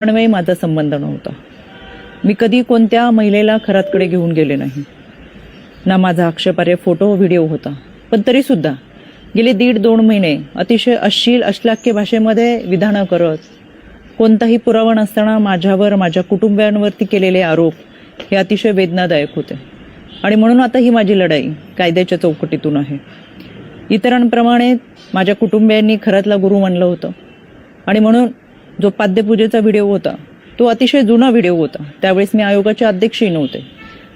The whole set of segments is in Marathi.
पण माझा संबंध नव्हता। मी कधी कोणत्या महिलेला खरातकडे घेऊन गेले नाही, ना माझा आक्षेपार्ह फोटो व्हिडिओ होता। पण तरी सुद्धा गेले 1.5-2 महिने अतिशय अश्लील अश्लाघ्य भाषेमध्ये विधानं करत, कोणताही पुरावा नसताना माझ्यावर माझ्या कुटुंबियांवरती केलेले आरोप हे अतिशय वेदनादायक होते। आणि म्हणून आता ही माझी लढाई कायद्याच्या चौकटीतून आहे। इतरांप्रमाणे माझ्या कुटुंबियांनी खरातला गुरु मानलं होतं आणि म्हणून जो पाद्यपूजेचा व्हिडिओ होता तो अतिशय जुना व्हिडिओ होता। त्यावेळेस मी आयोगाचे अध्यक्षही नव्हते,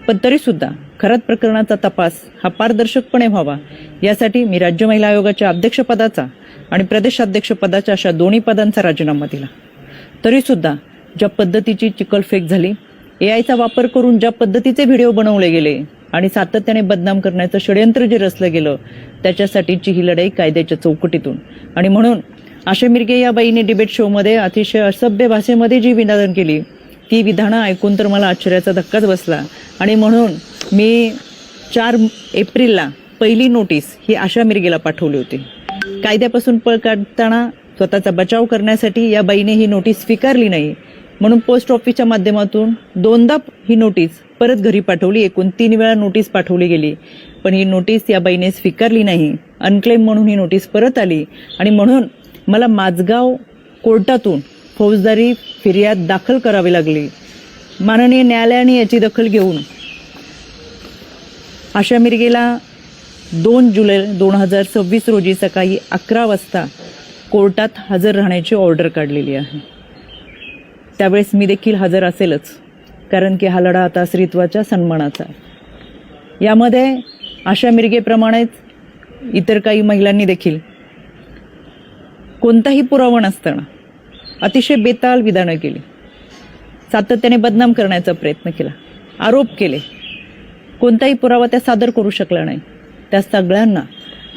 पण तरी सुद्धा खरात प्रकरणाचा तपास हा पारदर्शकपणे व्हावा यासाठी मी राज्य महिला आयोगाच्या अध्यक्षपदाचा आणि प्रदेशाध्यक्षपदाच्या अशा दोन्ही पदांचा राजीनामा दिला। तरी सुद्धा ज्या पद्धतीची चिखलफेक झाली, एआयचा वापर करून ज्या पद्धतीचे व्हिडिओ बनवले गेले आणि सातत्याने बदनाम करण्याचं षडयंत्र जे रचलं गेलं, त्याच्यासाठीची ही लढाई कायद्याच्या चौकटीतून। आणि म्हणून आशा मिरगे या बाईने डिबेट शोमध्ये अतिशय असभ्य भाषेमध्ये जी विधानं केली, ती विधानं ऐकून तर मला आश्चर्याचा धक्काच बसला। आणि म्हणून मी 4 एप्रिलला पहिली नोटीस ही आशा मिरगेला पाठवली होती। कायद्यापासून पळ काढताना स्वतःचा बचाव करण्यासाठी या बाईने ही नोटीस स्वीकारली नाही, म्हणून पोस्ट ऑफिसच्या माध्यमातून 2दा ही नोटीस परत घरी पाठवली। एकूण 3 वेळा नोटीस पाठवली गेली, पण ही नोटीस या बाईने स्वीकारली नाही। अनक्लेम म्हणून ही नोटीस परत आली आणि म्हणून मला माझगाव कोर्टातून फौजदारी फिर्याद दाखल करावी लागली। माननीय न्यायालयाने याची दखल घेऊन आशा मिरगेला 2 जुलै 2026 रोजी सकाळी 11 वाजता कोर्टात हजर राहण्याची ऑर्डर काढलेली आहे। त्यावेळेस मी देखील हजर असेलच, कारण की हा लढा आता स्त्रीत्वाच्या सन्मानाचा आहे। यामध्ये आशा मिरगेप्रमाणेच इतर काही महिलांनी देखील कोणताही पुरावा नसताना अतिशय बेताल विधानं केली, सातत्याने बदनाम करण्याचा प्रयत्न केला, आरोप केले। कोणताही पुरावा त्या सादर करू शकला नाही। त्या सगळ्यांना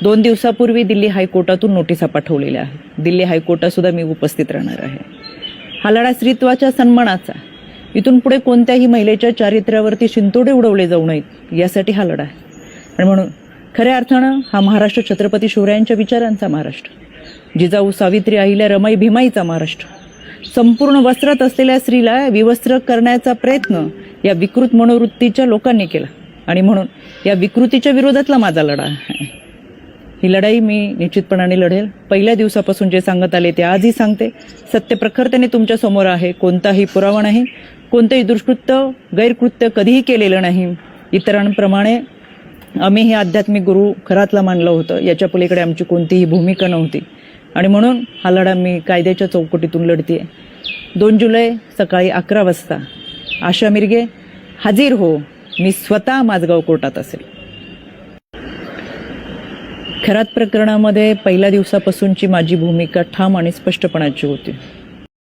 2 दिवसापूर्वी दिल्ली हायकोर्टातून नोटिसा पाठवलेल्या आहेत। दिल्ली हायकोर्टात सुद्धा मी उपस्थित राहणार आहे। हा लढा स्त्रीत्वाच्या सन्मानाचा, इथून पुढे कोणत्याही महिलेच्या चारित्र्यावरती शिंतोडे उडवले जाऊ नयेत यासाठी हा लढा आहे। आणि म्हणून खऱ्या अर्थानं हा महाराष्ट्र छत्रपती शिवरायांच्या विचारांचा महाराष्ट्र, जिजाऊ सावित्री अहिल्या रमाई भीमाईचा महाराष्ट्र। संपूर्ण वस्त्रात असलेल्या स्त्रीला विवस्त्र करण्याचा प्रयत्न या विकृत मनोवृत्तीच्या लोकांनी केला आणि म्हणून या विकृतीच्या विरोधातला माझा लढा आहे। ही लढाई मी निश्चितपणाने लढेल। पहिल्या दिवसापासून जे सांगत आले ते आजही सांगते। सत्य प्रखरतेने तुमच्या समोर आहे। कोणताही पुरावा नाही, कोणतेही दुष्कृत्य गैरकृत्य कधीही केलेलं नाही। इतरांप्रमाणे आम्ही हे आध्यात्मिक गुरु खरातला मानलं होतं, याच्या पलीकडे आमची कोणतीही भूमिका नव्हती। आणि म्हणून हा लढा मी कायद्याच्या चौकटीतून लढतीये। 2 जुलै सकाळी 11 वाजता आशा मिरगे हाजीर हो, मी स्वतः माझगाव कोर्टात असेल। खरात प्रकरणामध्ये पहिल्या दिवसापासूनची माझी भूमिका ठाम आणि स्पष्टपणाची होती।